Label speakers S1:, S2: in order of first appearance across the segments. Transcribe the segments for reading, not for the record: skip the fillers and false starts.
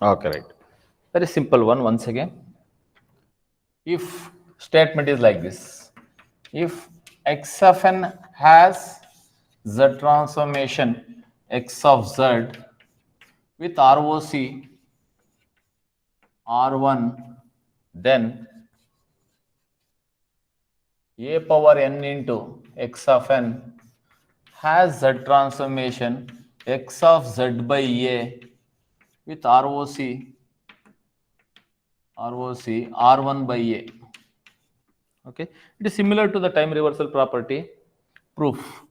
S1: Okay, right. Very simple one once again. If statement is like this, if x of n has z transformation x of z with ROC R1, then a power n into x of n has z transformation x of z by a with ROC R1 by a. Okay, it is similar to the time reversal property proof.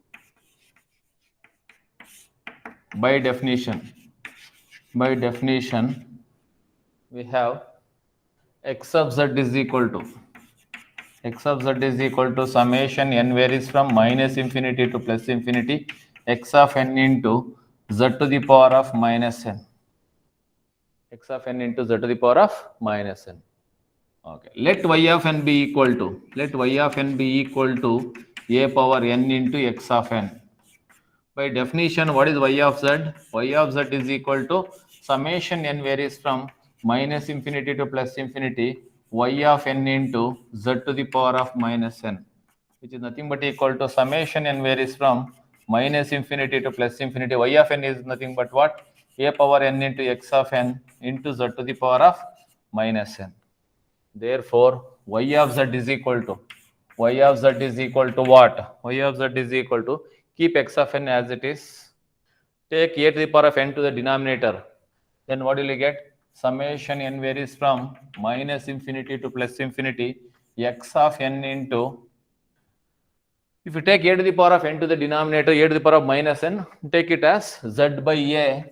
S1: By definition, we have x of z is equal to summation n varies from minus infinity to plus infinity x of n into z to the power of minus n. X of n into z to the power of minus n. Okay. Let y of n be equal to a power n into x of n. By definition, what is y of z? Y of z is equal to summation n varies from minus infinity to plus infinity y of n into z to the power of minus n, which is nothing but equal to summation n varies from minus infinity to plus infinity. Y of n is nothing but what? A power n into x of n into z to the power of minus n. Therefore, y of z is equal to what? Y of z is equal to, keep x of n as it is, take a to the power of n to the denominator. Then what will you get? Summation n varies from minus infinity to plus infinity x of n into, if you take a to the power of n to the denominator, a to the power of minus n, take it as z by a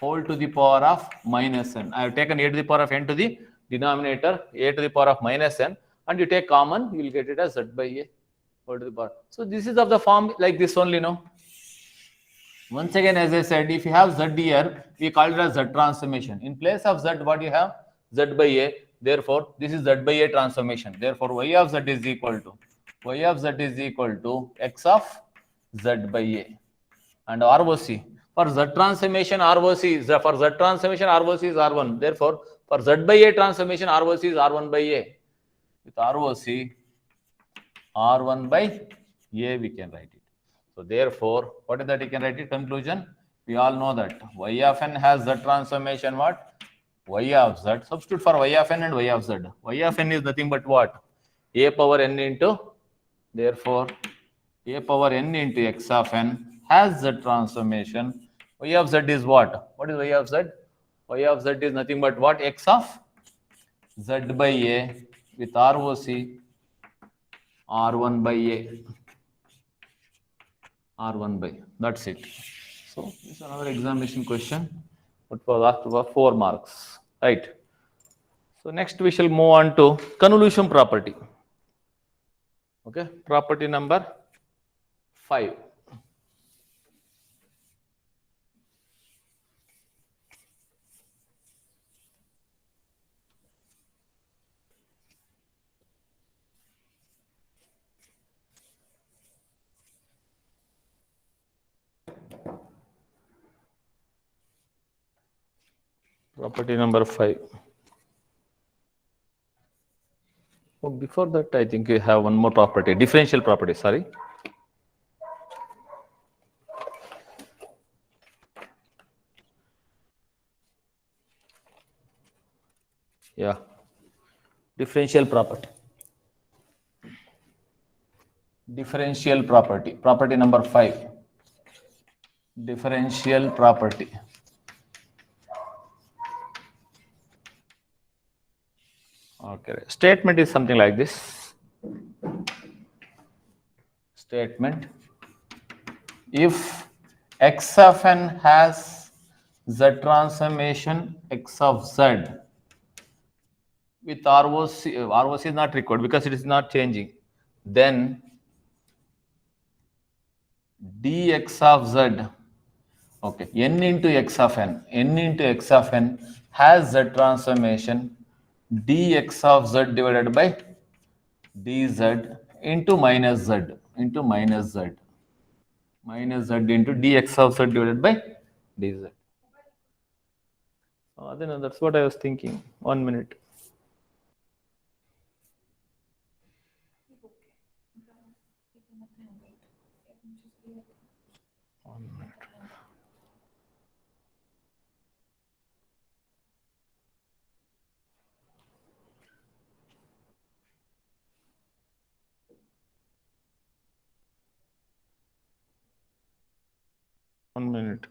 S1: whole to the power of minus n. I have taken a to the power of n to the denominator, a to the power of minus n, and you take common, you will get it as z by a whole to the power. So this is of the form like this only, no? Once again, as I said, if you have z here, we call it as z transformation. In place of z, what you have? Z by a. Therefore, this is z by a transformation. Therefore, y of z is equal to x of z by a. And ROC, for z transformation ROC is R1. Therefore, for z by a transformation ROC is R1 by a. With ROC R1 by a, we can write it. So therefore, what is that you can write it? Conclusion, we all know that y of n has z transformation what? Y of z. Substitute for y of n and y of z. Y of n is nothing but what? A power n into, therefore, a power n into x of n has z transformation. Y of z is what? What is y of z? Y of z is nothing but what? X of z by a with ROC R1 by a. R1 by. That's it. So this is another examination question. What was asked for 4 marks. Right. So next we shall move on to convolution property. Okay. Property number 5. Property number 5. Oh, before that, I think you have one more property, differential property. Sorry. Yeah. Differential property. Differential property. Property number 5. Differential property. Okay. Statement is something like this. Statement. If x of n has z transformation x of z with ROC is not required because it is not changing, then dx of z, okay, n into x of n has z transformation dx of z divided by dz into minus z into minus z into dx of z divided by dz. Then that's what I was thinking. 1 minute. One minute.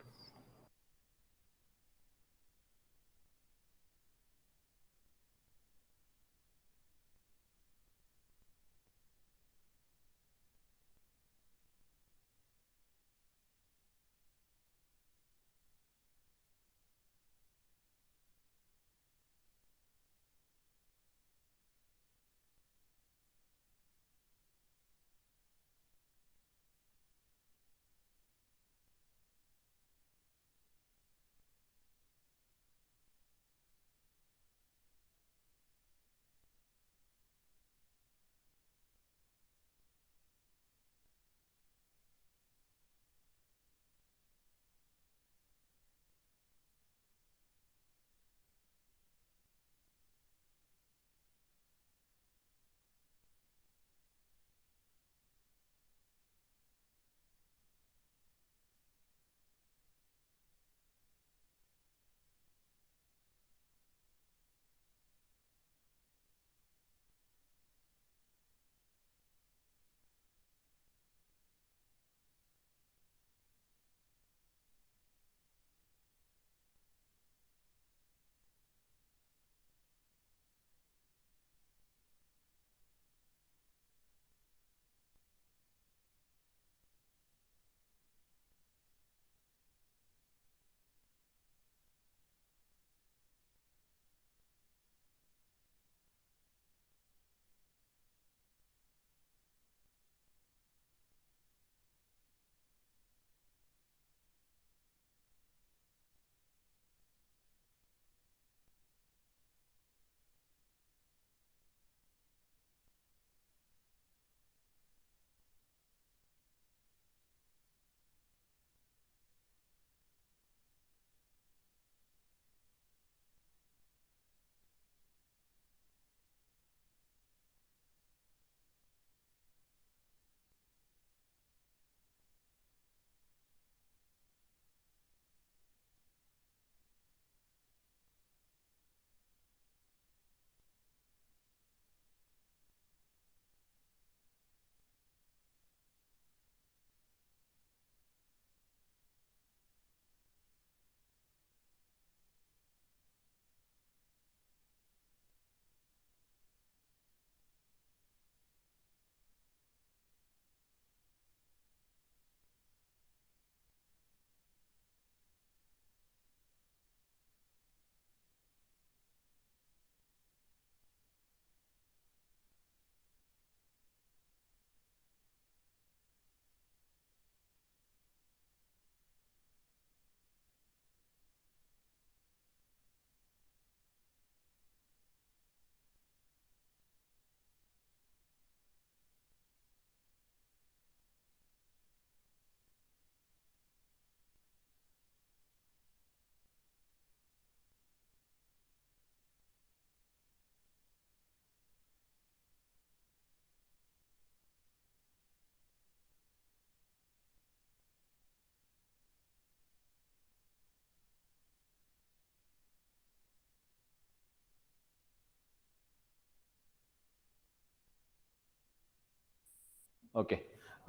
S1: Okay.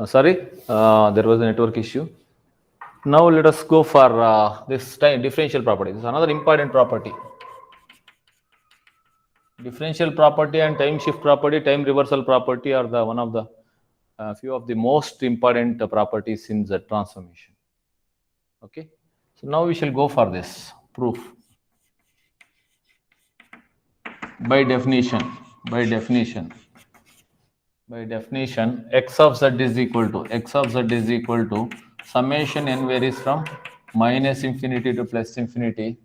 S1: Sorry, there was a network issue. Now let us go for this time differential property. This is another important property. Differential property and time shift property, time reversal property are the one of the few of the most important properties in the transformation. Okay. So now we shall go for this proof. By definition, by definition, by definition, x of z is equal to summation n varies from minus infinity to plus infinity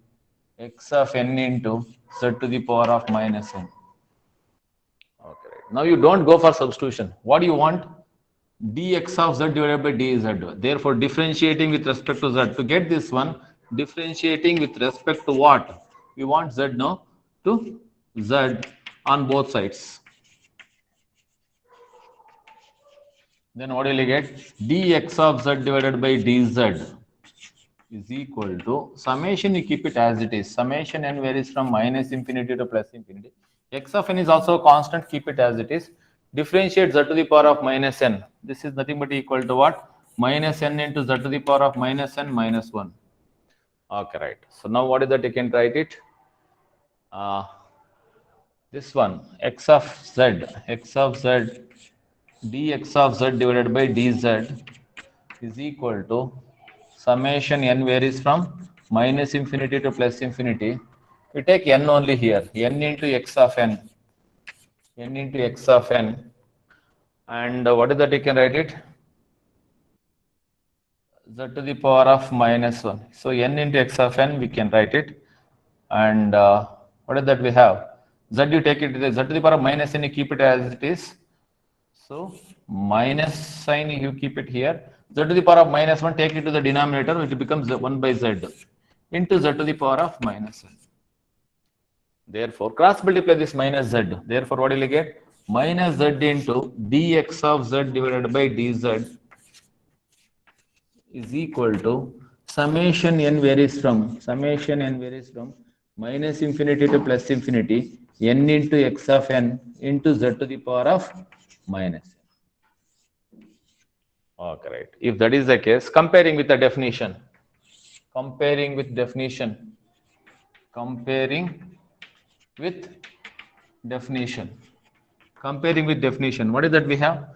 S1: x of n into z to the power of minus n. Okay, right. Now you don't go for substitution. What do you want? Dx of z divided by dz. Therefore, differentiating with respect to z. To get this one, differentiating with respect to what? We want z now to z on both sides. Then what will you get? Dx of z divided by dz is equal to summation, you keep it as it is. Summation n varies from minus infinity to plus infinity. X of n is also a constant, keep it as it is. Differentiate z to the power of minus n. This is nothing but equal to what? Minus n into z to the power of minus n minus 1. Okay, right. So now what is that? You can write it. This one, x of z dx of z divided by dz is equal to summation n varies from minus infinity to plus infinity. We take n only here, n into x of n, and what is that? You can write it z to the power of minus 1. So n into x of n, we can write it. And what is that we have? Z, you take it, z to the power of minus n, you keep it as it is. So minus sign, you keep it here. Z to the power of minus 1, take it to the denominator, which becomes 1 by z into z to the power of minus n. Therefore, cross multiply this minus z. Therefore, what will you get? Minus z into dx of z divided by dz is equal to summation n varies from minus infinity to plus infinity, n into x of n into z to the power of minus n. Okay, right. If that is the case, comparing with the definition, comparing with definition, what is that we have?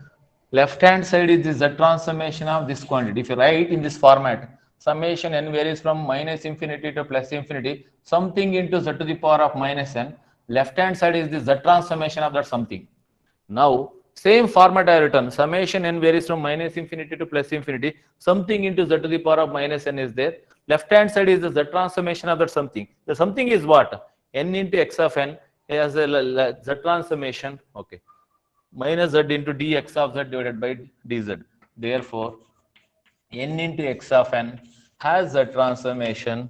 S1: Left hand side is the z transformation of this quantity. If you write in this format, summation n varies from minus infinity to plus infinity, something into z to the power of minus n. Left hand side is the z transformation of that something. Now, same format I written, summation n varies from minus infinity to plus infinity, something into z to the power of minus n is there. Left hand side is the z transformation of that something. The something is what? N into x of n as a z transformation, okay, minus z into dx of z divided by dz. Therefore, n into x of n has a transformation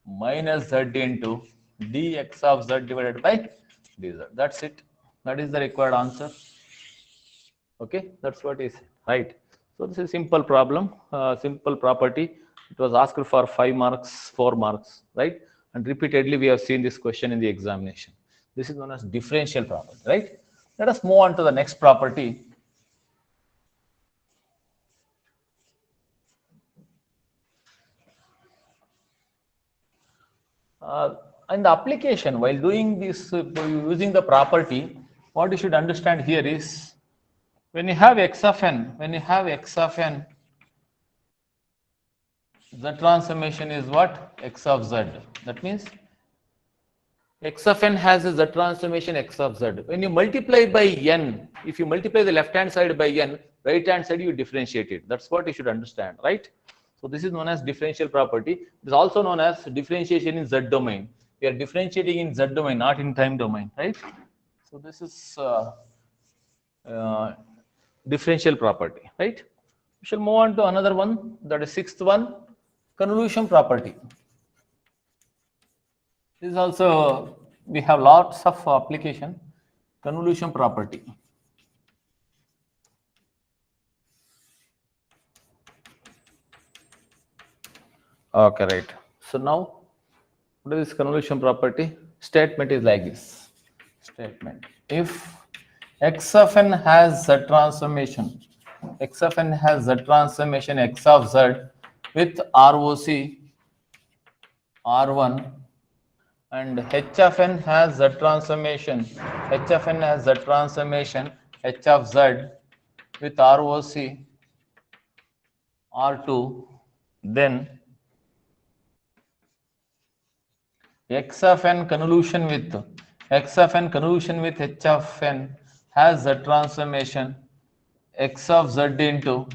S1: minus z into dx of z divided by dz. That's it. That is the required answer. Okay, that's what is right. So this is simple problem, simple property. It was asked for 5 marks, 4 marks, right? And repeatedly we have seen this question in the examination. This is known as differential property, right? Let us move on to the next property. In the application, while doing this, using the property, what you should understand here is when you have x of n, the transformation is what? X of z. That means x of n has a z transformation x of z. When you multiply by n, if you multiply the left hand side by n, right hand side you differentiate it. That's what you should understand, right? So this is known as differential property. It is also known as differentiation in z domain. We are differentiating in z domain, not in time domain, right? So this is differential property, right? We shall move on to another one, that is sixth one, convolution property. This is also, we have lots of application, convolution property. Okay, right. So now, what is this convolution property? Statement is like this. Statement. If x of n has z transformation, x of n has z transformation x of z with ROC R1, and h of n has z transformation, h of n has z transformation h of z with ROC R2, then x of n convolution with h of n has the transformation x of z into,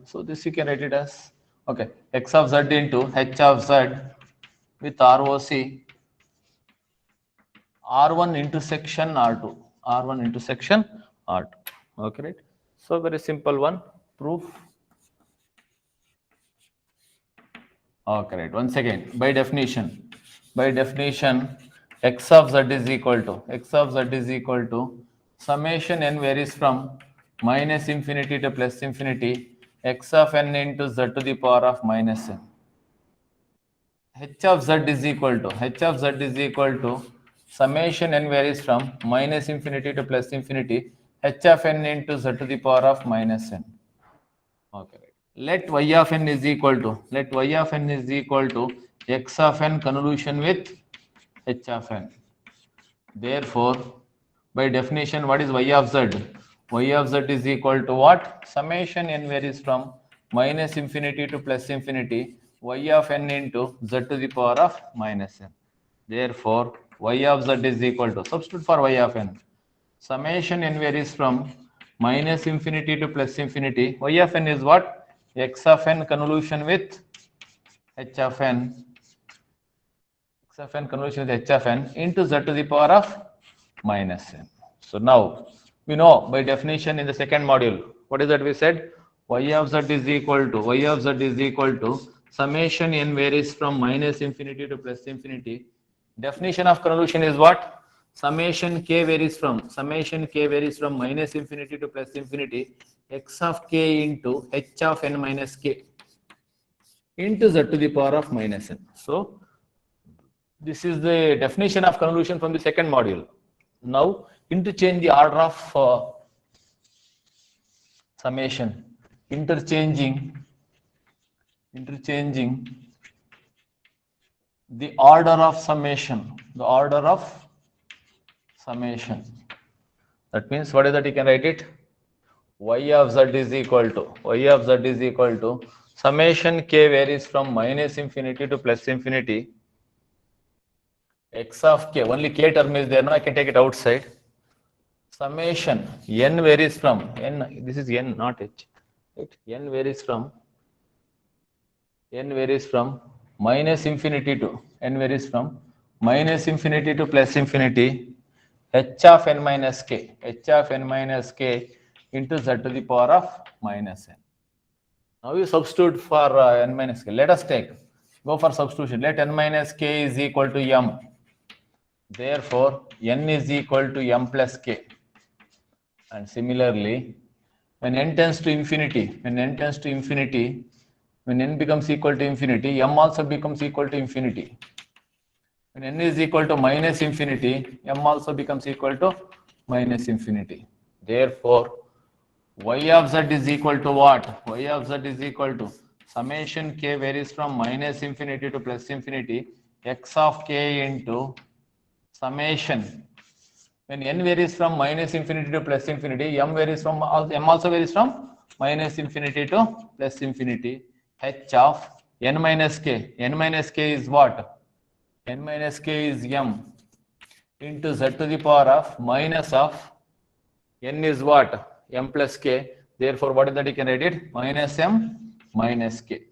S1: so this you can write it as, okay, x of z into h of z with ROC R1 intersection R2, okay, right? So very simple one, proof. Okay, right. Once again, by definition, x of z is equal to summation n varies from minus infinity to plus infinity x of n into z to the power of minus n. H of z is equal to summation n varies from minus infinity to plus infinity h of n into z to the power of minus n. Okay, right. Let y of n is equal to x of n convolution with h of n. Therefore, by definition, what is y of z? Y of z is equal to what? Summation n varies from minus infinity to plus infinity y of n into z to the power of minus n. Therefore, y of z is equal to, substitute for y of n. Summation n varies from minus infinity to plus infinity. Y of n is what? X of n convolution with h of n. X of n convolution with h of n into z to the power of minus n. So now we know by definition in the second module, what is that we said? Y of z is equal to summation n varies from minus infinity to plus infinity. Definition of convolution is what? Summation k varies from minus infinity to plus infinity x of k into h of n minus k into z to the power of minus n. So this is the definition of convolution from the second module. Now interchange the order of summation, interchanging the order of summation, That means what is that? You can write it. Y of z is equal to summation k varies from minus infinity to plus infinity. X of k, only k term is there. Now I can take it outside. Summation n varies from n. This is n, not h. Right? N varies from minus infinity to plus infinity h of n minus k into z to the power of minus n. Now you substitute for n minus k. Let us go for substitution. Let n minus k is equal to m. Therefore, n is equal to m plus k. And similarly, when n tends to infinity, when n becomes equal to infinity, m also becomes equal to infinity. When n is equal to minus infinity, m also becomes equal to minus infinity. Therefore, y of z is equal to what? Y of z is equal to summation k varies from minus infinity to plus infinity x of k into summation. When n varies from minus infinity to plus infinity, m also varies from minus infinity to plus infinity. H of n minus k. N minus k is what? N minus k is m into z to the power of minus of n is what? M plus k. Therefore, what is that? You can write it minus m minus k.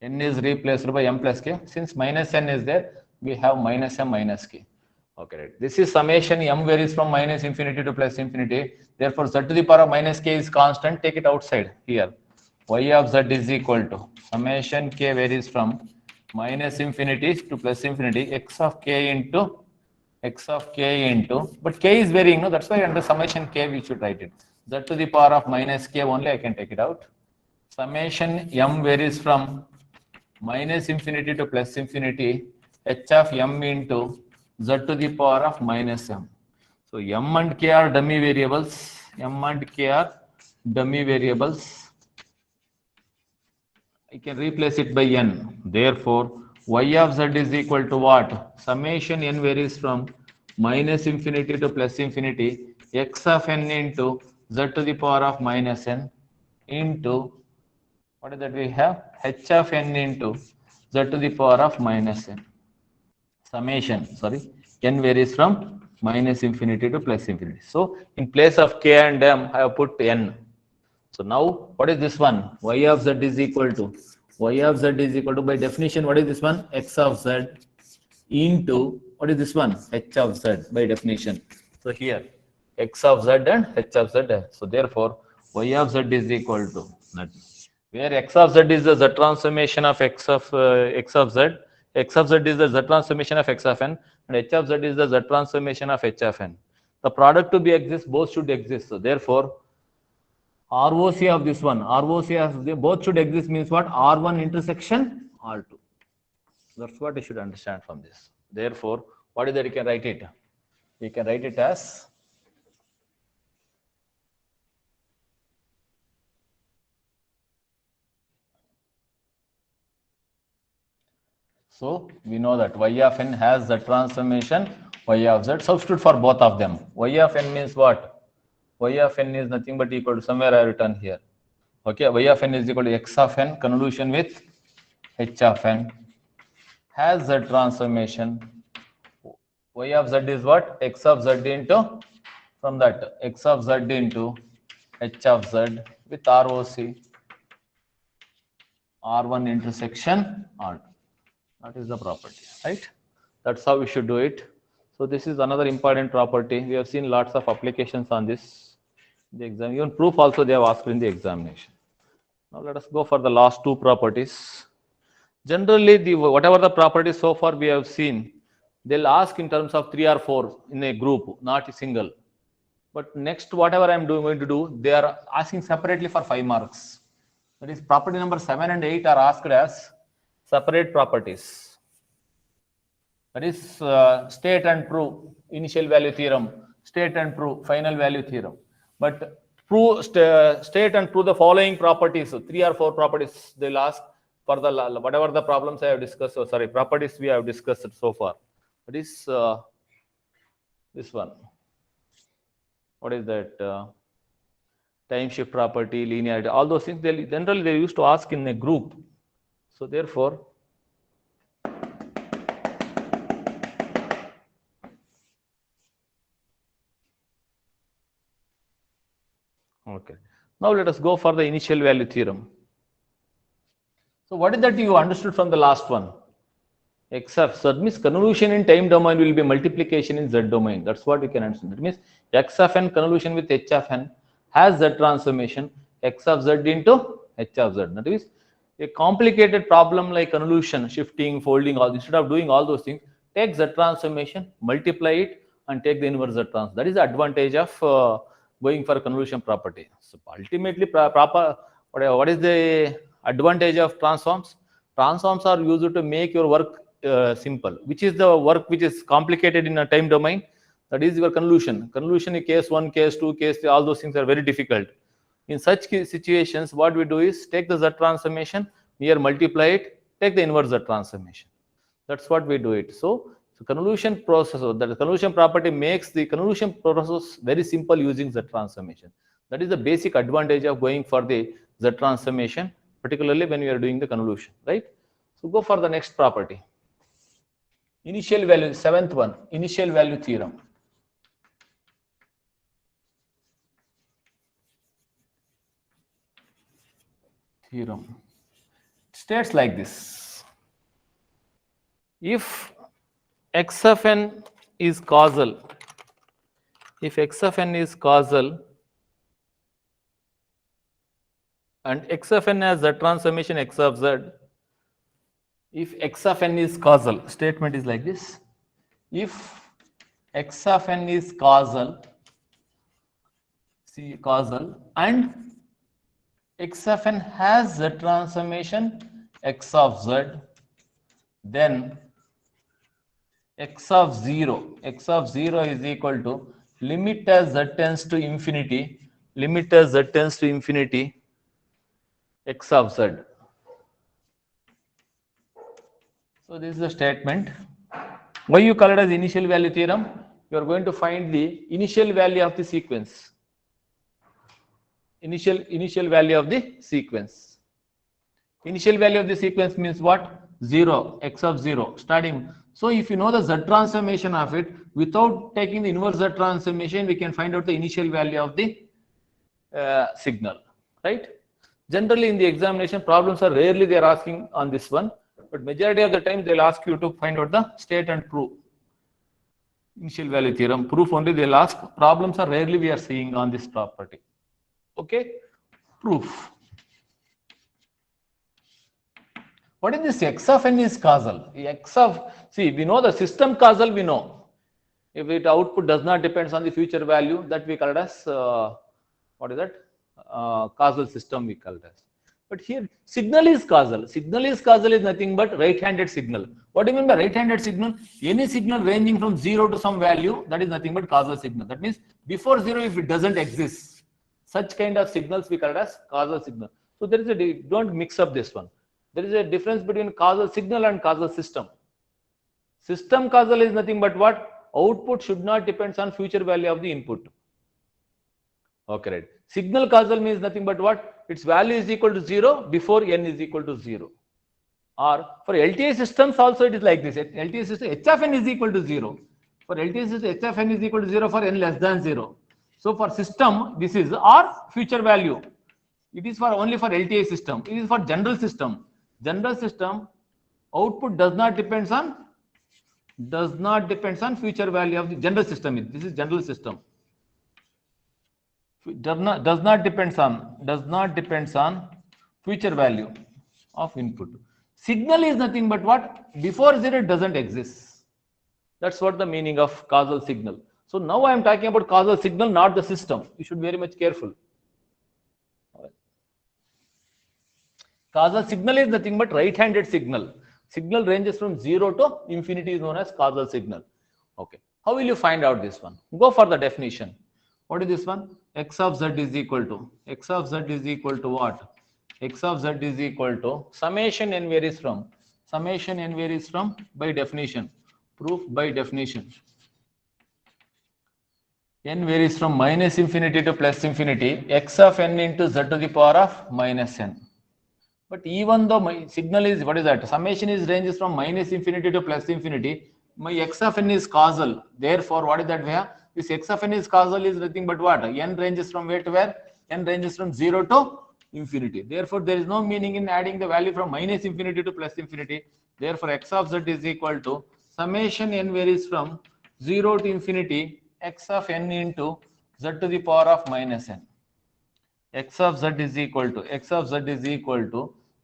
S1: N is replaced by m plus k. Since minus n is there, we have minus m minus k. Okay, right. This is summation m varies from minus infinity to plus infinity. Therefore, z to the power of minus k is constant. Take it outside here. Y of z is equal to summation k varies from minus infinity to plus infinity x of k into but k is varying, no? That's why under summation k we should write it. Z to the power of minus k only I can take it out. Summation m varies from minus infinity to plus infinity h of m into z to the power of minus m. So m and k are dummy variables. I can replace it by n. Therefore, y of z is equal to what? Summation n varies from minus infinity to plus infinity x of n into z to the power of minus n into, what is that we have? H of n into z to the power of minus n. Summation, n varies from minus infinity to plus infinity. So, in place of k and m, I have put n. So now, what is this one? Y of z is equal to, by definition, what is this one? X of z into, what is this one? H of z by definition. So here, X of z and H of z. So therefore, Y of z is equal to that. where x of z is the z transformation of x of z. X of z is the z transformation of x of n, and h of z is the z transformation of h of n. The product to be exist, both should exist. So therefore, ROC of this one, ROC of the both should exist means what? R1 intersection R2. That's what you should understand from this. Therefore, what is that? You can write it. We can write it as so we know that y of n has the transformation y of z. Substitute for both of them. Y of n means what? Y of n is nothing but equal to, somewhere I have written here. Okay, y of n is equal to x of n convolution with h of n has z transformation. Y of z is what? X of z into, from that, x of z into h of z with ROC R1 intersection R2. That is the property, right? That's how we should do it. So this is another important property. We have seen lots of applications on this in the exam. Even proof also they have asked in the examination. Now let us go for the last two properties. Generally, whatever the properties so far we have seen, they'll ask in terms of 3 or 4 in a group, not a single. But next, whatever I'm going to do, they are asking separately for 5 marks. That is, property number 7 and 8 are asked as separate properties. That is, state and prove initial value theorem, state and prove final value theorem. But prove state and prove the following properties, so 3 or 4 properties they'll ask for the whatever the problems I have discussed. So sorry, properties we have discussed so far. That is this one. What is that? Time shift property, linearity, all those things. They generally they used to ask in a group. So therefore, okay. Now let us go for the initial value theorem. So what is that you understood from the last one? X of z means convolution in time domain will be multiplication in z domain. That's what you can understand. That means x of n convolution with h of n has z transformation x of z into h of z. That is a complicated problem like convolution, shifting, folding, all instead of doing all those things, take z transformation, multiply it, and take the inverse z transform. That is the advantage of going for a convolution property. So ultimately, what is the advantage of transforms? Transforms are used to make your work simple. Which is the work which is complicated in a time domain? That is your convolution. Convolution in case 1, case 2, case 3, all those things are very difficult. In such situations, what we do is take the z transformation, here multiply it, take the inverse z transformation. That's what we do it. So convolution process, the convolution property makes the convolution process very simple using z transformation. That is the basic advantage of going for the z transformation, particularly when you are doing the convolution, right? So go for the next property. Initial value, 7th one, initial value theorem. Theorem states like this: if x of n is causal, if x of n is causal and x of n has z transformation x of z, if x of n is causal, statement is like this: if x of n is causal, see causal, and x of n has z transformation x of z, then x of 0 is equal to limit as z tends to infinity, limit as z tends to infinity x of z. So this is the statement. Why you call it as initial value theorem? You are going to find the initial value of the sequence. Initial value of the sequence. Initial value of the sequence means what? 0, x of 0, starting. So if you know the z transformation of it, without taking the inverse z transformation, we can find out the initial value of the signal, right? Generally in the examination, problems are rarely they are asking on this one, but majority of the time they'll ask you to find out the state and prove. Initial value theorem, proof only they'll ask. Problems are rarely we are seeing on this property. Okay, proof. What is this x of n is causal? X of, see, we know the system causal, we know. If it output does not depends on the future value, that we call it as, what is that? Causal system we call it as. But here, signal is causal. Signal is causal is nothing but right-handed signal. What do you mean by right-handed signal? Any signal ranging from 0 to some value, that is nothing but causal signal. That means before 0, if it doesn't exist, such kind of signals we call it as causal signal. So there is a, don't mix up this one. There is a difference between causal signal and causal system. System causal is nothing but what? Output should not depend on future value of the input. Okay, right. Signal causal means nothing but what? Its value is equal to 0 before n is equal to 0. Or for LTI systems also it is like this. LTI system h of n is equal to 0. For LTI system h of n is equal to 0 for n less than 0. So for system this is or future value. It is for only for LTI system. It is for general system. General system output does not depends on future value of the general system. This is general system. Does not depends on future value of input. Signal is nothing but what? Before 0 it doesn't exist. That's what the meaning of causal signal. So now I am talking about causal signal, not the system. You should be very much careful. Causal signal is nothing but right-handed signal. Signal ranges from 0 to infinity is known as causal signal. Okay. How will you find out this one? Go for the definition. What is this one? X of z is equal to what? X of z is equal to summation n varies from by definition. Proof by definition. N varies from minus infinity to plus infinity. X of n into z to the power of minus n. But even though my signal is, what is that? Summation is ranges from minus infinity to plus infinity. My x of n is causal. Therefore, what is that way? This x of n is causal is nothing but what? N ranges from where to where? N ranges from 0 to infinity. Therefore, there is no meaning in adding the value from minus infinity to plus infinity. Therefore, x of z is equal to summation n varies from 0 to infinity x of n into z to the power of minus n. X of z is equal to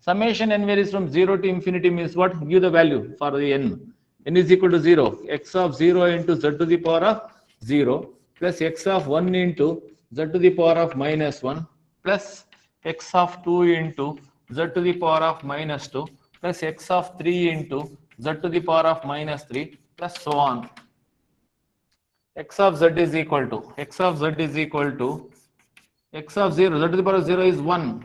S1: summation n varies from 0 to infinity means what? Give the value for the n. N is equal to 0. X of 0 into z to the power of 0 plus x of 1 into z to the power of minus 1 plus x of 2 into z to the power of minus 2 plus x of 3 into z to the power of minus 3 plus so on. X of z is equal to x of 0, z to the power of 0 is 1.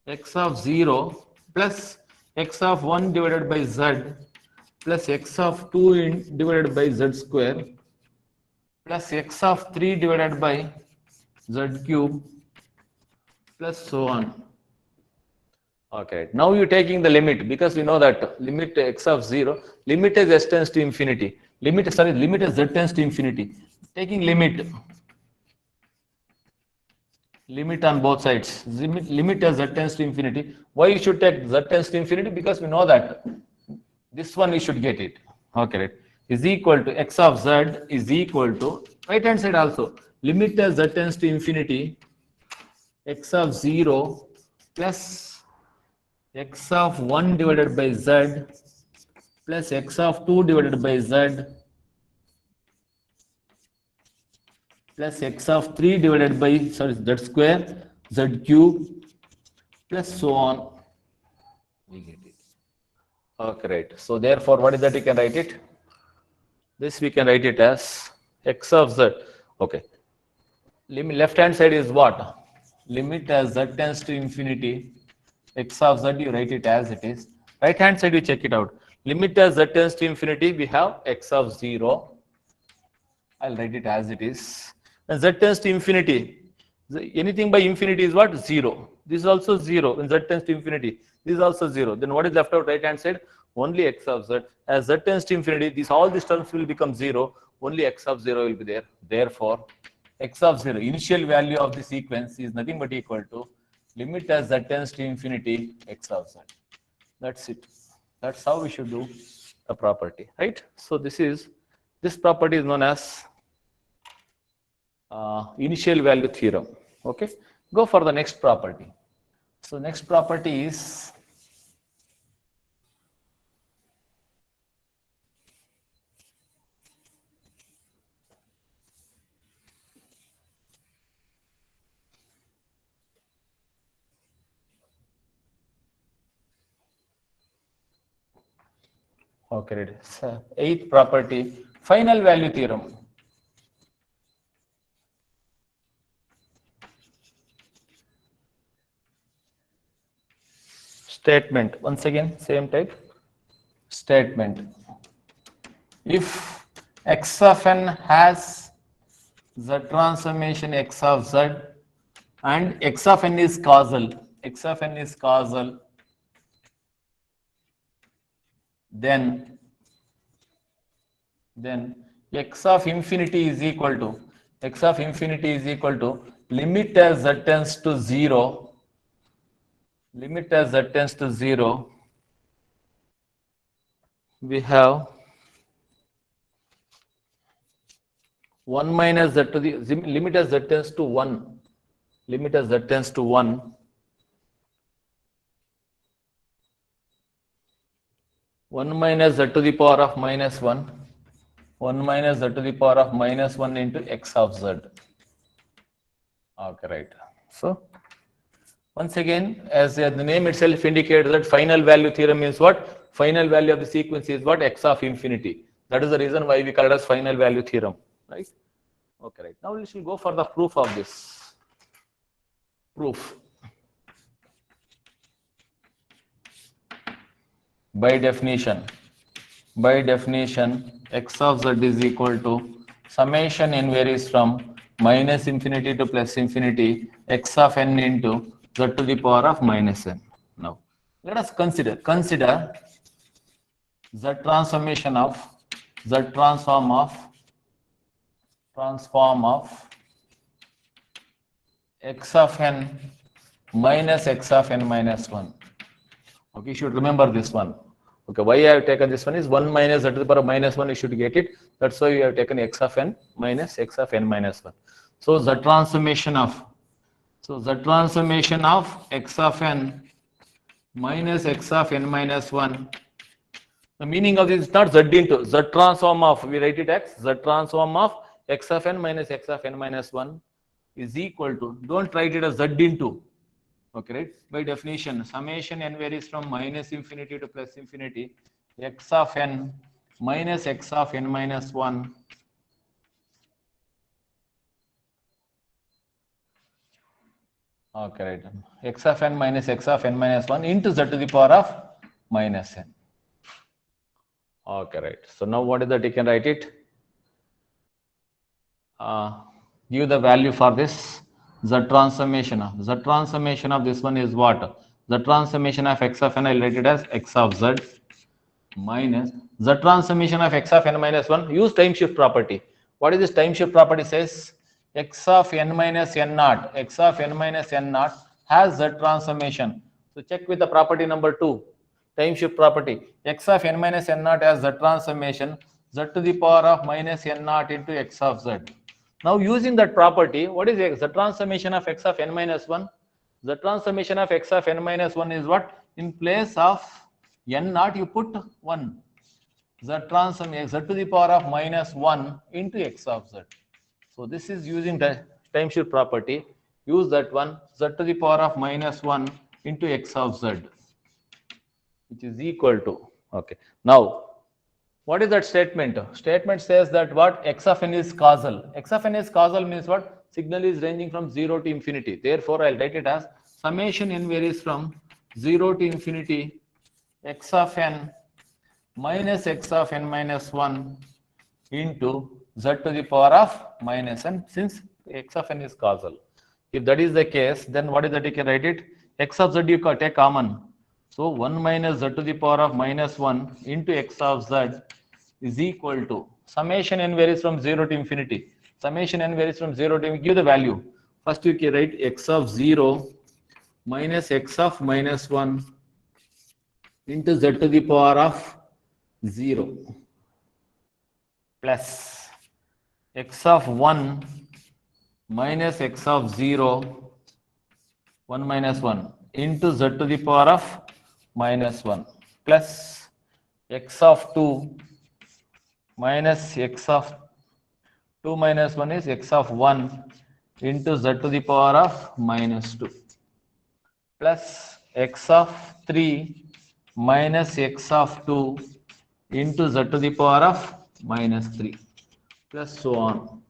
S1: X of 0 plus x of 1 divided by z plus x of 2 divided by z square plus x of 3 divided by z cube plus so on. Okay, now you're taking the limit because we know that limit x of 0, limit as s tends to infinity. Limit as z tends to infinity. Taking limit on both sides. Limit as z tends to infinity. Why you should take z tends to infinity? Because we know that this one we should get it. Okay, right. Is equal to x of z is equal to right hand side also. Limit as z tends to infinity. X of 0 plus x of 1 divided by z plus x of 2 divided by z plus x of 3 divided by z square, z cube plus so on. We get it. Okay, right. So therefore, what is that? We can write it. This we can write it as x of z. Okay. Left hand side is what? Limit as z tends to infinity. X of z, you write it as it is. Right hand side, you check it out. Limit as z tends to infinity, we have x of 0. I'll write it as it is. And z tends to infinity. Anything by infinity is what? 0. This is also 0. When z tends to infinity, this is also 0. Then what is left out right hand side? Only x of z. As z tends to infinity, all these terms will become 0. Only x of 0 will be there. Therefore, x of 0, initial value of the sequence is nothing but equal to limit as z tends to infinity x of z. That's it. That's how we should do the property, right? So this property is known as initial value theorem. Okay, go for the next property. So next property is Okay, right. So, eighth property, final value theorem. Statement. Once again, same type. Statement. If x of n has z transformation x of z and x of n is causal, x of n is causal, then x of infinity is equal to limit as z tends to 0, we have 1 minus z to the limit as z tends to 1, 1 minus z to the power of minus 1, 1 minus z to the power of minus 1 into x of z. Okay, right. So, once again, as the name itself indicates that final value theorem means what? Final value of the sequence is what? X of infinity. That is the reason why we call it as final value theorem, right? Okay, right. Now we shall go for the proof of this. Proof. By definition, x of z is equal to summation n varies from minus infinity to plus infinity x of n into z to the power of minus n. Now, let us consider z transform of x of n minus x of n minus 1. Okay, you should remember this one. Okay, why I have taken this one is 1 minus z to the power of minus 1, you should get it. That's why we have taken x of n minus x of n minus 1. So z transformation of x of n minus x of n minus 1. The meaning of this is not z into z transform of, we write it as z transform of x of n minus x of n minus 1 is equal to, don't write it as z into. Okay, right? By definition, summation n varies from minus infinity to plus infinity x of n minus x of n minus 1 okay, right, x of n minus x of n minus 1 into z to the power of minus n. Okay, right. So now what is that? You can write it. Give the value for this. Z transformation of this one is what? The transformation of x of n, I will write it as x of z minus z transformation of x of n minus 1. Use time shift property. What is this time shift property says? X of n minus n naught has z transformation. So check with the property number 2. Time shift property. X of n minus n naught has z transformation z to the power of minus n naught into x of z. Now using that property, what is the transformation of x of n minus 1? The transformation of x of n minus 1 is what? In place of n naught you put 1. Z transform z to the power of minus 1 into x of z. So this is using the time shift property. Use that one, z to the power of minus 1 into x of z, which is equal to, okay. Now, what is that statement? Statement says that what? X of n is causal. X of n is causal means what? Signal is ranging from 0 to infinity. Therefore, I'll write it as summation n varies from 0 to infinity x of n minus x of n minus 1 into z to the power of minus n, since x of n is causal. If that is the case, then what is that? You can write it. X of z you can take common. So 1 minus z to the power of minus 1 into x of z is equal to summation n varies from 0 to infinity. Summation n varies from 0 to, give the value. First you can write x of 0 minus x of minus 1 into z to the power of 0 plus x of 1 minus x of 0, 1 minus 1 into z to the power of minus 1 plus x of 2 minus x of 2 minus 1 is x of 1 into z to the power of minus 2 plus x of 3 minus x of 2 into z to the power of minus 3 plus so on.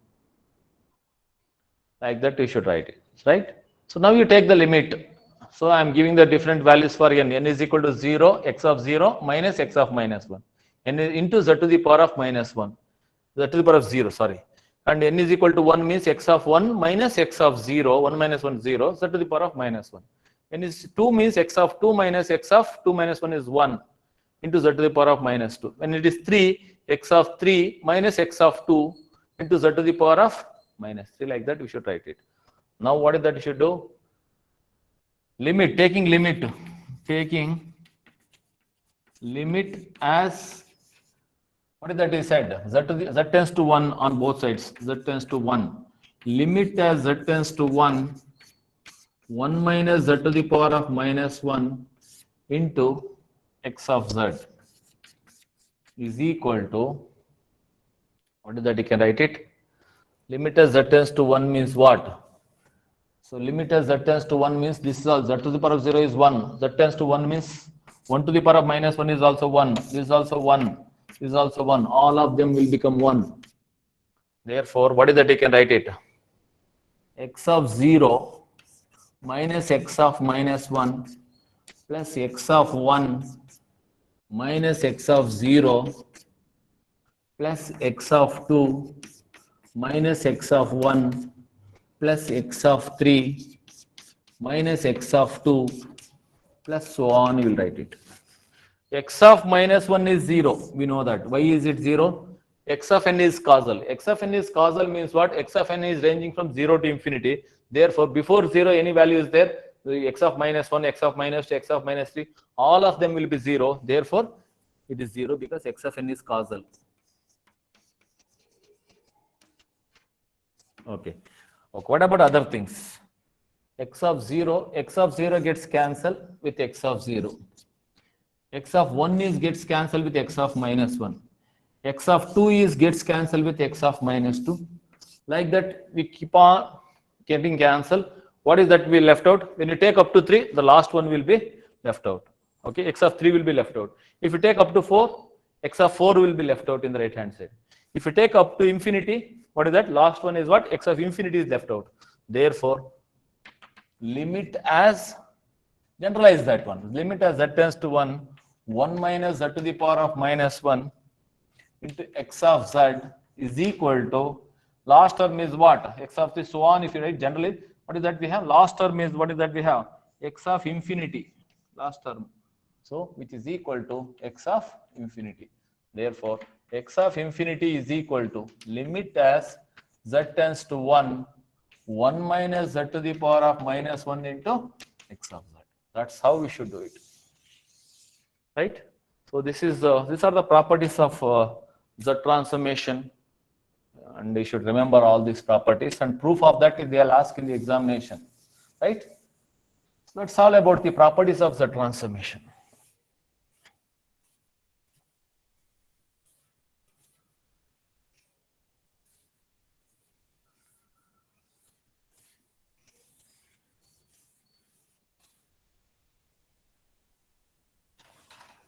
S1: Like that you should write it, right? So now you take the limit. So I am giving the different values for n. N is equal to 0, x of 0 minus x of minus 1. N into z to the power of minus 1. Z to the power of 0, sorry. And n is equal to 1 means x of 1 minus x of 0, 1 minus 1, 0, z to the power of minus 1. N is 2 means x of 2 minus x of 2 minus 1 is 1 into z to the power of minus 2. When it is 3, x of 3 minus x of 2 into z to the power of minus 3. Like that we should write it. Now what is that you should do? Limit, taking limit as, what is that he said? Z tends to 1 on both sides. Z tends to 1. Limit as z tends to 1, 1 minus z to the power of minus 1 into x of z is equal to, what is that you can write it? Limit as z tends to 1 means what? So limit as z tends to 1 means this is all, z to the power of 0 is 1. Z tends to 1 means 1 to the power of minus 1 is also 1. This is also 1. This is also 1. All of them will become 1. Therefore, what is that you can write it? X of 0 minus x of minus 1 plus x of 1 minus x of 0 plus x of 2 minus x of 1 plus x of 3 minus x of 2 plus so on, you will write it. X of minus 1 is 0. We know that. Why is it 0? X of n is causal. X of n is causal means what? X of n is ranging from 0 to infinity. Therefore, before 0, any value is there. The x of minus 1, x of minus 2, x of minus 3, all of them will be 0. Therefore, it is 0 because x of n is causal. Okay. What about other things? X of 0 gets cancelled with x of 0. X of 1 gets cancelled with x of minus 1. X of 2 gets cancelled with x of minus 2. Like that, we keep on getting cancelled. What is that we left out? When you take up to 3, the last one will be left out. Okay, x of 3 will be left out. If you take up to 4, x of 4 will be left out in the right hand side. If you take up to infinity, what is that? Last one is what? X of infinity is left out. Therefore, limit as, generalize that one. Limit as z tends to 1, 1 minus z to the power of minus 1 into x of z is equal to, last term is what? X of this so on. If you write generally, what is that we have? Last term is, what is that we have? X of infinity, last term. So, which is equal to x of infinity. Therefore, x of infinity is equal to limit as z tends to 1, 1 minus z to the power of minus 1 into x of z. That's how we should do it. Right? So this is these are the properties of Z transformation, and you should remember all these properties, and proof of that is they'll ask in the examination. Right? So that's all about the properties of Z transformation.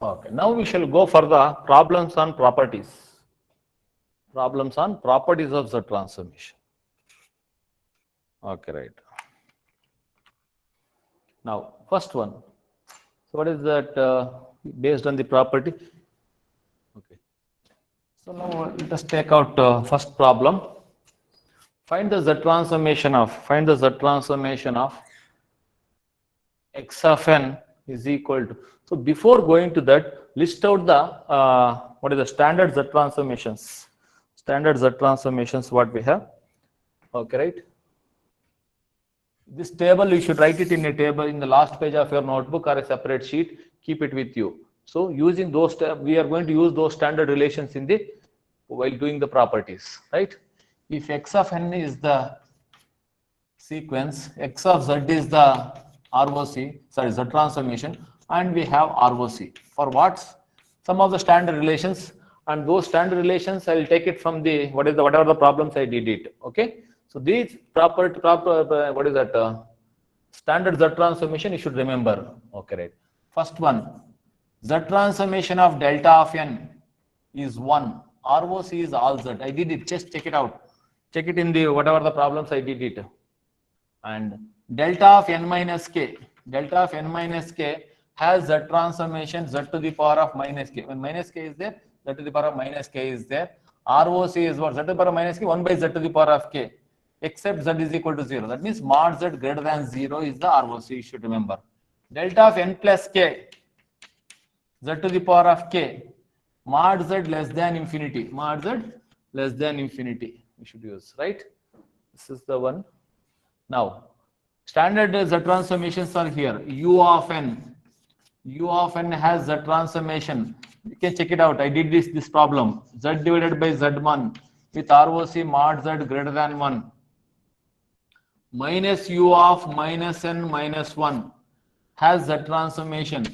S1: Okay, now we shall go for the problems on properties. Problems on properties of Z transformation. Okay, right. Now, first one. So, what is that based on the property? Okay. So, now let us take out first problem. Find the Z transformation of x of n is equal to. So, before going to that, list out the what is the standard Z transformations. Standard Z transformations what we have. Okay, right? This table, you should write it in a table in the last page of your notebook or a separate sheet. Keep it with you. So, using those, we are going to use those standard relations in the while doing the properties, right? If x of n is the sequence, x of z is the ROC, sorry, Z transformation, and we have ROC. For what? Some of the standard relations, and those standard relations I will take it from the whatever the problems I did it. Okay. So these proper what is that standard Z transformation you should remember. Okay, right. First one, Z transformation of delta of n is 1. ROC is all Z. I did it. Just check it out. Check it in the whatever the problems I did it. And delta of n minus k. Delta of n minus k has Z transformation Z to the power of minus k. When minus k is there, Z to the power of minus k is there. ROC is what? Z to the power of minus k, 1 by Z to the power of k. Except Z is equal to 0. That means mod Z greater than 0 is the ROC, you should remember. Delta of n plus k, Z to the power of k, mod Z less than infinity. Mod Z less than infinity, we should use, right? This is the one. Now, standard Z transformations are here. U of n. U of n has Z transformation. You can check it out. I did this problem. Z divided by Z1 with ROC mod Z greater than 1. Minus U of minus n minus 1 has Z transformation.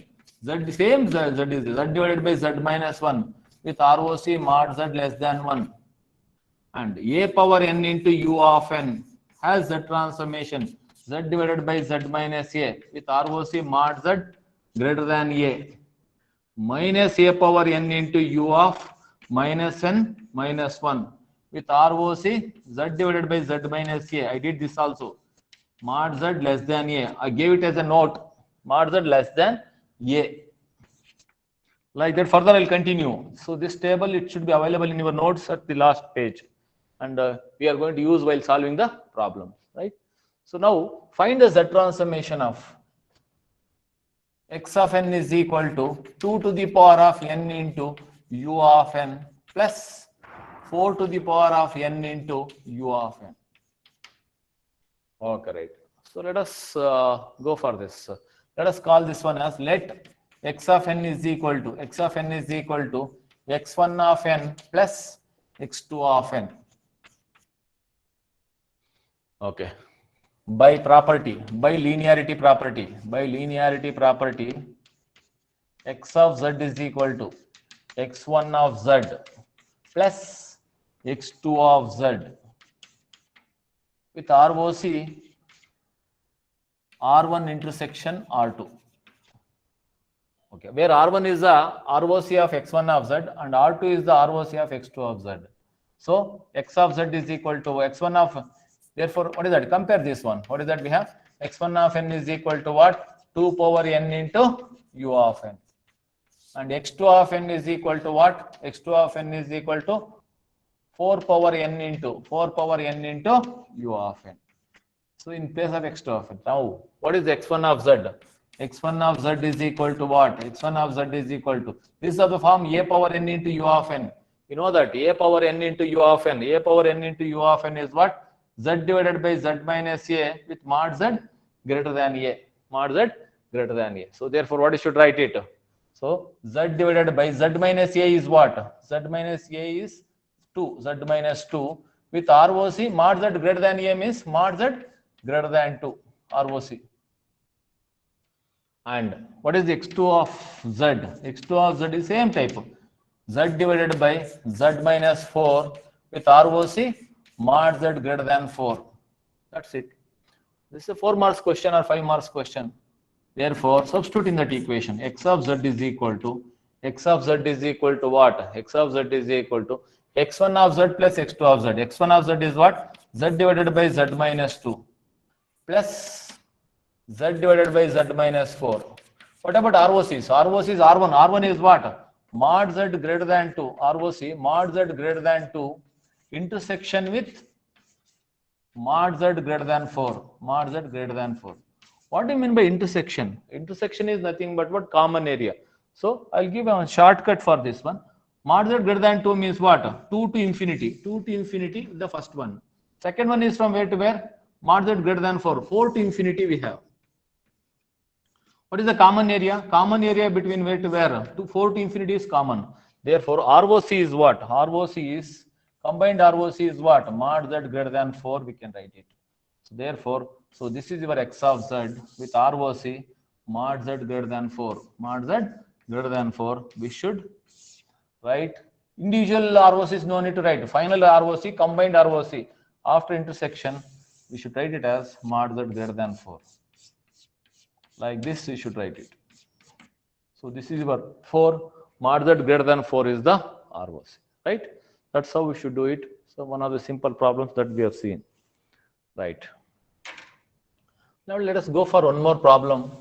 S1: Z same Z is Z divided by Z minus 1 with ROC mod Z less than 1. And A power n into U of n has Z transformation. Z divided by Z minus A with ROC mod Z greater than A. Minus A power n into U of minus n minus 1 with ROC Z divided by Z minus A. I did this also. Mod Z less than A. I gave it as a note. Mod Z less than A. Like that, further I'll continue. So this table, it should be available in your notes at the last page. And we are going to use while solving the problem, right? So now find the Z transformation of x of n is equal to 2 to the power of n into U of n plus 4 to the power of n into U of n. Okay, right. So let us go for this. Let us call this one as let x of n is equal to x1 of n plus x2 of n. Okay. By linearity property, x of z is equal to x1 of z plus x2 of z with ROC R1 intersection R2. Okay, where R1 is the ROC of x1 of z and R2 is the ROC of x2 of z. So x of z is equal to x1 of, therefore what is that? Compare this one. What is that we have? X1 of n is equal to what? 2 power n into U of n. And x2 of n is equal to what? X2 of n is equal to 4 power n into U of n. So in place of x2 of n. Now, what is x1 of z? X1 of z is equal to what? X1 of z is equal to, this is of the form a power n into U of n. You know that a power n into U of n. A power n into U of n is what? Z divided by z minus a with mod z greater than a. Mod z greater than a. So therefore, what you should write it? So z divided by z minus a is what? Z minus a is 2. Z minus 2 with ROC mod z greater than a means mod z greater than 2. ROC. And what is the x2 of z? X2 of z is same type. Z divided by z minus 4 with ROC mod z greater than 4. That's it. This is a 4 marks question or 5 marks question. Therefore, substitute in that equation. X of z is equal to what? X of z is equal to x1 of z plus x2 of z. X1 of z is what? Z divided by z minus 2 plus z divided by z minus 4. What about ROCs? ROC is R1. R1 is what? Mod z greater than 2. ROC mod z greater than 2 intersection with mod z greater than 4. Mod z greater than 4. What do you mean by intersection? Intersection is nothing but what? Common area. So I'll give a shortcut for this one. Mod z greater than 2 means what? 2 to infinity. 2 to infinity, the first one. Second one is from where to where? Mod z greater than 4. 4 to infinity we have. What is the common area? Common area between where to where? 4 to infinity is common. Therefore, ROC is what? ROC is, combined ROC is what? Mod z greater than 4, we can write it. So therefore, so this is your x of z with ROC mod z greater than 4. Mod z greater than 4. We should write individual ROCs, no need to write. Final ROC, combined ROC. After intersection, we should write it as mod z greater than 4. Like this, we should write it. So this is your 4. Mod z greater than 4 is the ROC, right? That's how we should do it. So one of the simple problems that we have seen, right? Now let us go for one more problem.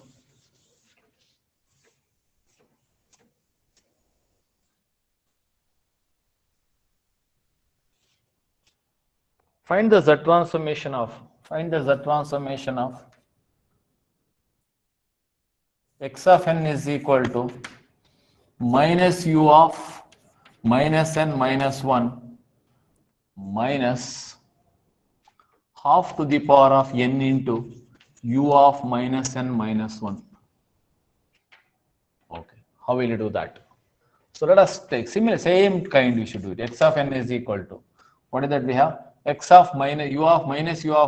S1: Find the Z transformation of x of n is equal to minus u of minus n minus 1 minus half to the power of n into u of minus n minus 1. Okay, how will you do that? So let us take same kind we should do it. X of n is equal to, what is that we have? X of minus u of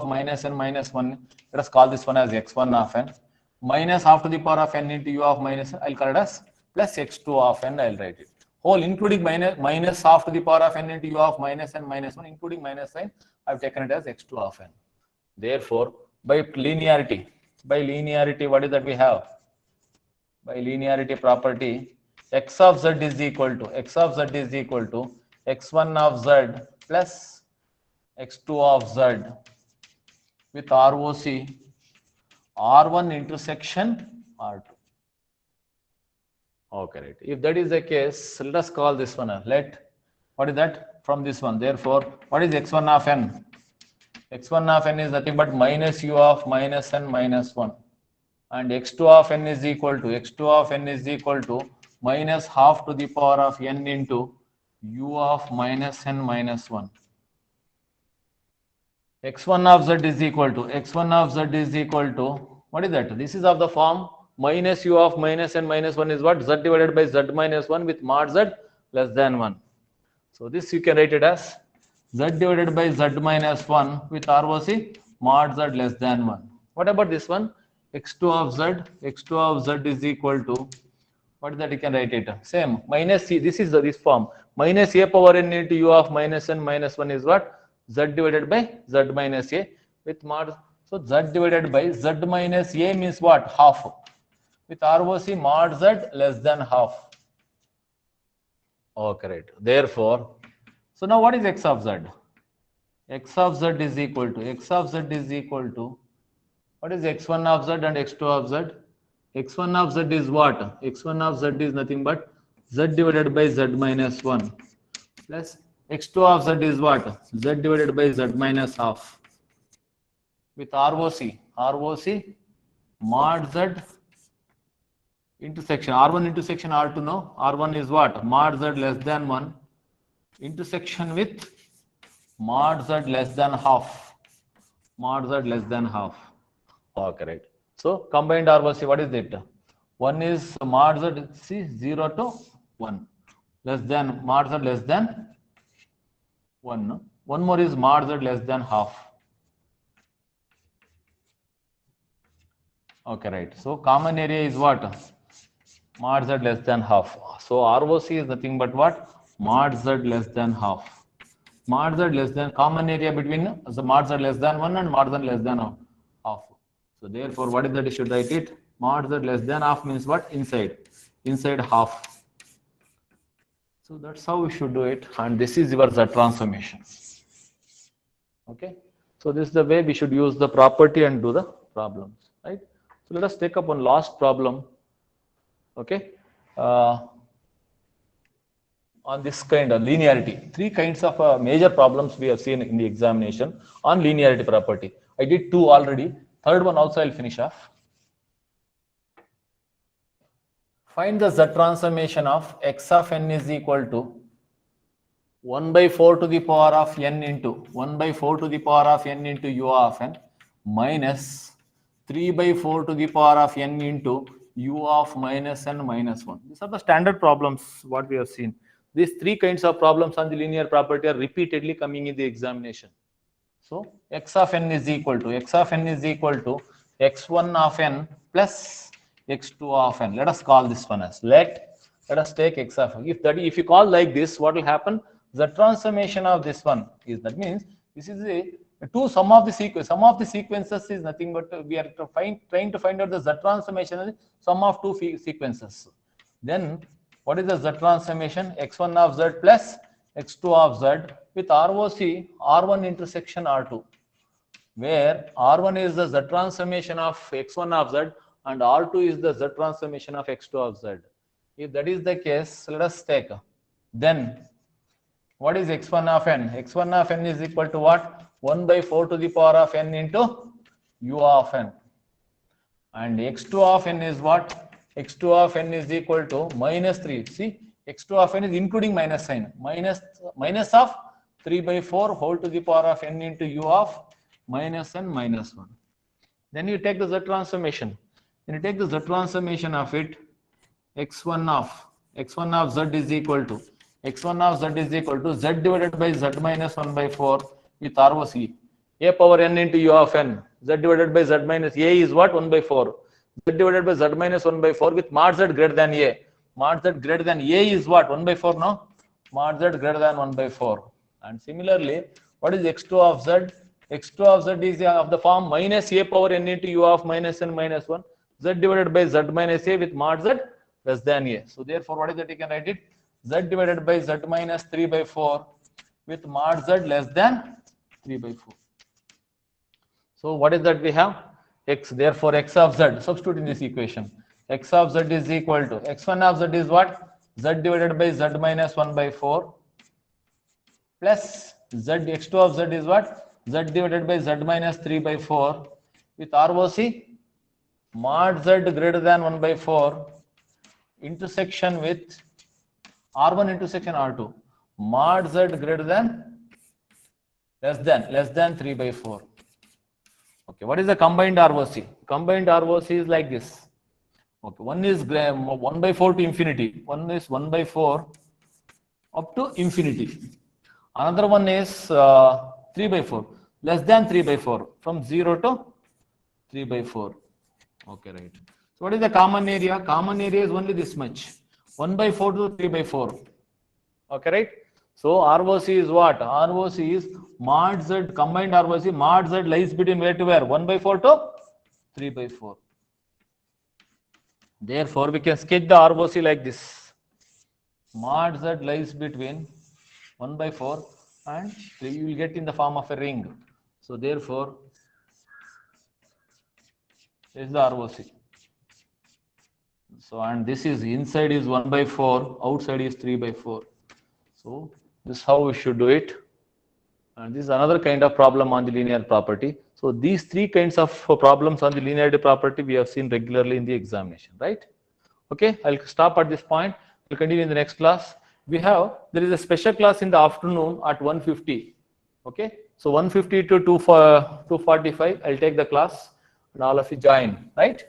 S1: minus n minus 1. Let us call this one as x1 of n minus half to the power of n into u of minus n. I'll call it as plus x2 of n. I'll write it. Whole including minus half to the power of n into u of minus n minus 1, including minus sign, I've taken it as x2 of n. Therefore, by linearity, what is that we have? By linearity property, x of z is equal to x1 of z plus x2 of z with ROC R1 intersection R2. Okay, right. If that is the case, let us call this one. What is that? From this one. Therefore, what is x1 of n? x1 of n is nothing but minus u of minus n minus 1. And x2 of n is equal to minus half to the power of n into u of minus n minus 1. x1 of z is equal to, what is that? This is of the form minus u of minus n minus 1 is what? Z divided by z minus 1 with mod z less than 1. So this you can write it as z divided by z minus 1 with ROC mod z less than 1. What about this one? x2 of z is equal to, what is that? You can write it same minus c. This is this form minus a power n into u of minus n minus 1 is what? Z divided by z minus a with mod. So z divided by z minus a means what? Half with ROC mod z less than half. Okay, right. Therefore, so now what is x of z? X of z is equal to what is x1 of z and x2 of z? x1 of z is what? x1 of z is nothing but z divided by z minus 1 plus x2 of z is what? Z divided by z minus half with ROC mod z intersection R1 intersection R2. No, R1 is what? Mod z less than 1 intersection with mod z less than half. Okay, right. So combined ROC, what is it? One is mod z, see, 0 to 1 less than mod z less than 1. No? One more is mod z less than half. Okay, right. So common area is what? Mod z less than half. So ROC is nothing but what? Mod z less than half. Mod z less than, common area between the mod z less than 1 and mod z less than half. So therefore, what is that? You should write it. Mod z less than half means what? Inside half. So that's how we should do it. And this is your Z transformation. Okay. So this is the way we should use the property and do the problems, right? So let us take up one last problem. Okay. On this kind of linearity, 3 kinds of major problems we have seen in the examination on linearity property. I did 2 already. Third one also I'll finish off. Find the Z transformation of x of n is equal to 1 by 4 to the power of n into u of n minus 3 by 4 to the power of n into u of minus n minus 1. These are the standard problems what we have seen. These 3 kinds of problems on the linear property are repeatedly coming in the examination. So x of n is equal to x1 of n plus x2 of n. Let us call this one as let us take x of n. If you call like this, what will happen? The transformation of this one is, that means this is sum of the sequences is nothing but we are trying to find out the Z transformation is sum of 2 sequences. Then What is the Z transformation? X1 of Z plus X2 of Z with ROC R1 intersection R2, where R1 is the Z transformation of X1 of Z and R2 is the Z transformation of X2 of Z. If that is the case, let us take. Then what is X1 of n? X1 of n is equal to what? 1 by 4 to the power of n into U of n. And X2 of n is what? X2 of n is equal to minus 3. See, X2 of n is including minus sign. Minus of 3 by 4 whole to the power of n into U of minus n minus 1. Then you take the Z transformation. When you take the Z transformation of it, X1 of Z is equal to Z divided by Z minus 1 by 4 with ROC. A power n into U of n. Z divided by Z minus A is what? 1 by 4. Z divided by Z minus 1 by 4 with mod Z greater than A. Mod Z greater than A is what? 1 by 4 now? Mod Z greater than 1 by 4. And similarly, what is X2 of Z? X2 of Z is of the form minus A power n into U of minus n minus 1. Z divided by Z minus A with mod Z less than A. So therefore, what is that? You can write it Z divided by Z minus 3 by 4 with mod Z less than 3 by 4. So what is that we have? X, therefore X of Z, substitute in this equation. X of Z is equal to, X1 of Z is what? Z divided by Z minus 1 by 4 plus Z, X2 of Z is what? Z divided by Z minus 3 by 4 with ROC mod Z greater than 1 by 4 intersection with R1 intersection R2 mod Z greater than less than 3 by 4. Okay, what is the combined ROC? Combined ROC is like this. Okay, one is 1 by 4 to infinity. One is 1 by 4 up to infinity. Another one is 3 by 4, less than 3 by 4, from 0 to 3 by 4. Okay, right. So what is the common area? Common area is only this much. 1 by 4 to 3 by 4. Okay, right? So ROC is what? ROC is mod Z, combined ROC, mod Z lies between where to where? 1 by 4 to 3 by 4. Therefore, we can sketch the ROC like this. Mod Z lies between 1 by 4 and 3. You will get in the form of a ring. So therefore, this is the ROC. So, and this is inside is 1 by 4, outside is 3 by 4. So this is how we should do it. And this is another kind of problem on the linear property. So these three kinds of problems on the linearity property we have seen regularly in the examination, right? Okay, I'll stop at this point. We'll continue in the next class. There is a special class in the afternoon at 1:50. Okay, so 1:50 to 2:45, I'll take the class and all of you join, right?